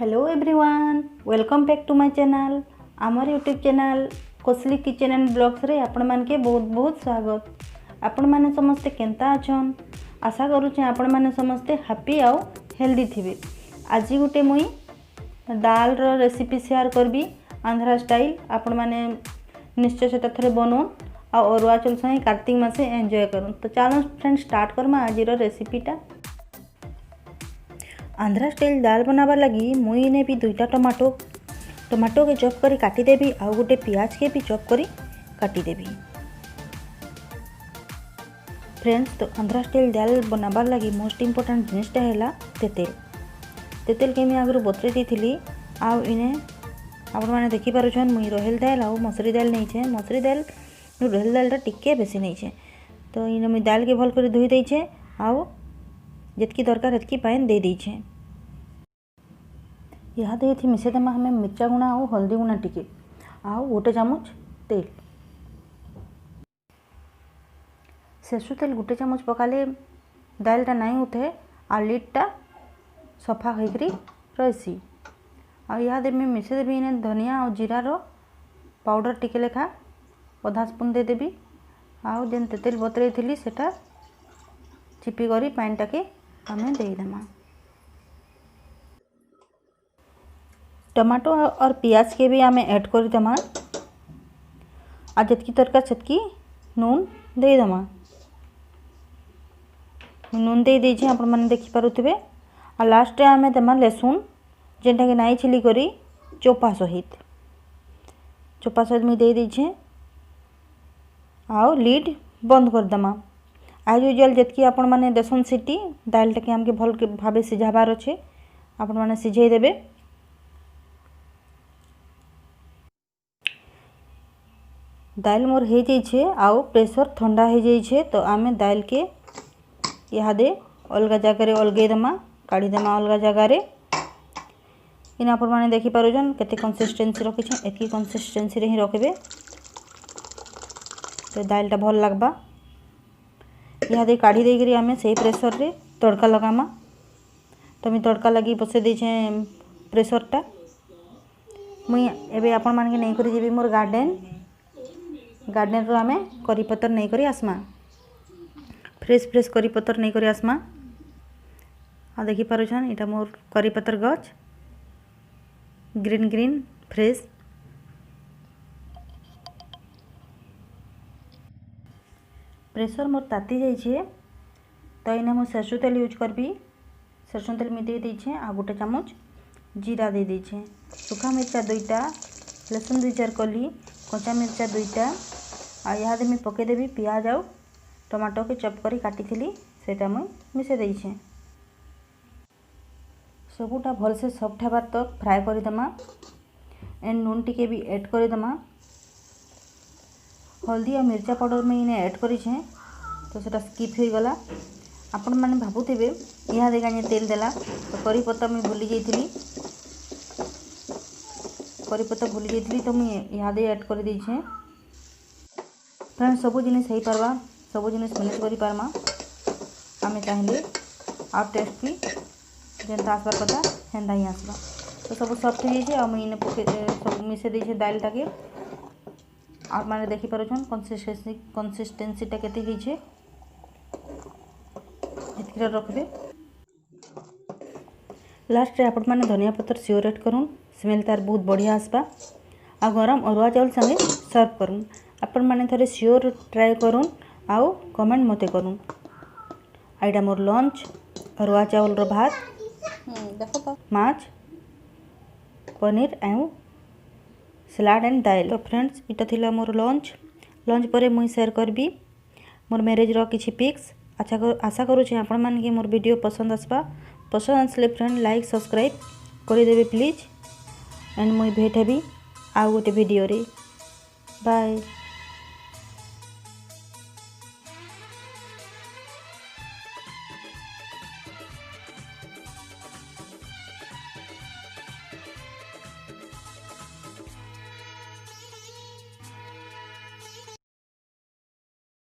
Hello everyone, welcome back to my channel. आमर YouTube channel Kosli kitchen and blogs रे आपण मान के बहुत बहुत स्वागत। आपण माने समस्ते केंता अछन? आशा करूचे आपण माने समस्ते हैप्पी आउ हेल्दी थिबे। आज गुटे मुई दाल रो रेसिपी शेयर करबी आंध्रा स्टाइल। आपण माने निश्चय सेटा थरे बनोन आ अरुआ चल सही कार्तिक मासे एंजॉय करूँ। तो चलो फ्रेंड स्टार्ट करमा आज रो रेसिपीटा। आंध्रा स्टाइल दाल बनाबार लगी मुई ने भी दुईटा टमाटो के चॉप करी काटी देबी आउ गोटे पियाज के भी चॉप करी काटी देबी। फ्रेंड्स, तो आंध्रा स्टाइल दाल बनाबार लगी मोस्ट इम्पोर्टेंट जिनिसटा है तेतेल के आगु बतरे दी आउ इने आपण मैंने देखी पारुछन मुई रोहेल दाल आउ मसूरी दाल नहीं। मसूरी दाल रोहेल दाल टिके बेसी नहीं। तो इने मुई दाल के भल कर धोई देछे आउ जितकी दरकार हेतकी पानी दे देछे। यहाँ दे मिसे देमा हमें मिर्चा गुणा और हल्दी गुणा टिके आउ गोटे चामच तेल। सेसु तेल गोटे चामच पकाले दालटा नहीं उठे आ लिडटा सफा होकर रही। यहाँ देवी मिसे देवी इने धनिया और जीरा रो पाउडर टिके लेखा आधा स्पून दे देबी आउ जेन तेतेल बतरे थी सेटा चिपी करी पानी टाके हमें देदेमा। टमाटो और पियाज के भी हमें ऐड कर देमा आ जितकी तरकार सेतकी नून दे देमा। नून दे दीजिए आपण माने देखि पारुथिबे। आ लास्ट रे हमें देमा लहसुन जेनटा के नाई छिली करी चोपा सहित मैं दे दीजिए आउ लीड बंद कर देमा। आज यूजुअल जितकी आपण माने देसन सीटी दालटा के हमके भल भावे सिझाबार अच्छे आपण माने सिझाई देबे। दाल मोर हो जाइए आउ प्रेशर ठंडा हो जाइए। तो आमे दाल के यहाँ दे अलग जगह अलगई देमा काढ़ी देमा अलग जगह इन आपण माने देखि पारुछन केते कंसिस्टेंसी रखी एतकी कंसिस्टेंसी रे ही रखबे तो दालटा भल लगबा। यहाँ दे काढ़ी देकरी आमे सही प्रेशर रे तड़का लगामा। तो मैं तड़का लगी बसे देछे प्रेशरटा। मुई एबे आपण मान के नहीं करी जेबी मोर गार्डन रो आमे करी पत्तर नहीं करी आसमा फ्रेश करी पत्तर नहीं करी आसमा। आ देखि पारुछन इटा मोर करी पत्तर गछ ग्रीन फ्रेश। प्रेशर मोर ताती जाइए तो इने मु सरसों तेल यूज करबी। सरसों तेल में दे दीछे आ गोटे चामच जीरा दे दीछे सूखा मिर्चा दुईटा लहसुन 2-4 कली कच्चा मिर्चा दुईटा आ यहाँ दे मैं पकईदेवी पियाज आउ टमाटो के चॉप करी काटी सेटा मुई मिसे देछे। सबूटा भल से सॉफ्ट हेबार तक फ्राए कर देमा एंड नून टिके भी ऐड कर देमा। हल्दी और मिर्चा पाउडर में इन्हें ऐड करी तो सेटा स्किप हो गला। आपण माने भाबुथिबे यहाँ देखा तेल देला तो करी पत्ता मुई भूली जाइली तो मुई यहाँ दे ऐड कर देछे। फ्रेंड सबू जिनिस हो पारबा सबू जिनिस मैनेज करि पारमा आमे चाहिले आ टेस्ट भी जेनता आसबार कथा हेन्दा ही आसबा। तो सब सॉफ्ट हो जाइए मुई इने पके सब मिसे देछे दालटा के आप मैंने देखी पारुछन कंसिस्टेंसीटा केते होइछे इतकी रखबे। लास्ट रे आपण माने धनिया पत्तर सियोर ऐड करूँ स्मेल तार बहुत बढ़िया आसबा आ गरम अरुआ चाउल संगे सर्व करूँ। आपण माने थरे सियोर ट्राई करूँ आउ कमेंट मते करूँ। आइडा मोर लंच अरुआ चाउल रो भात देखो तो माछ पनीर एवं सलाड एंड दाल। तो फ्रेंड्स इटा थिला मोर लंच पर मुई शेयर करबी मोर मैरेज रो किछि पिक्स। आशा करूँ आपण मान के मोर वीडियो पसंद आसले फ्रेंड लाइक सब्सक्राइब करदेवे प्लीज एंड मुई भेट हेबी आउ गोटे वीडियो रे। बाय।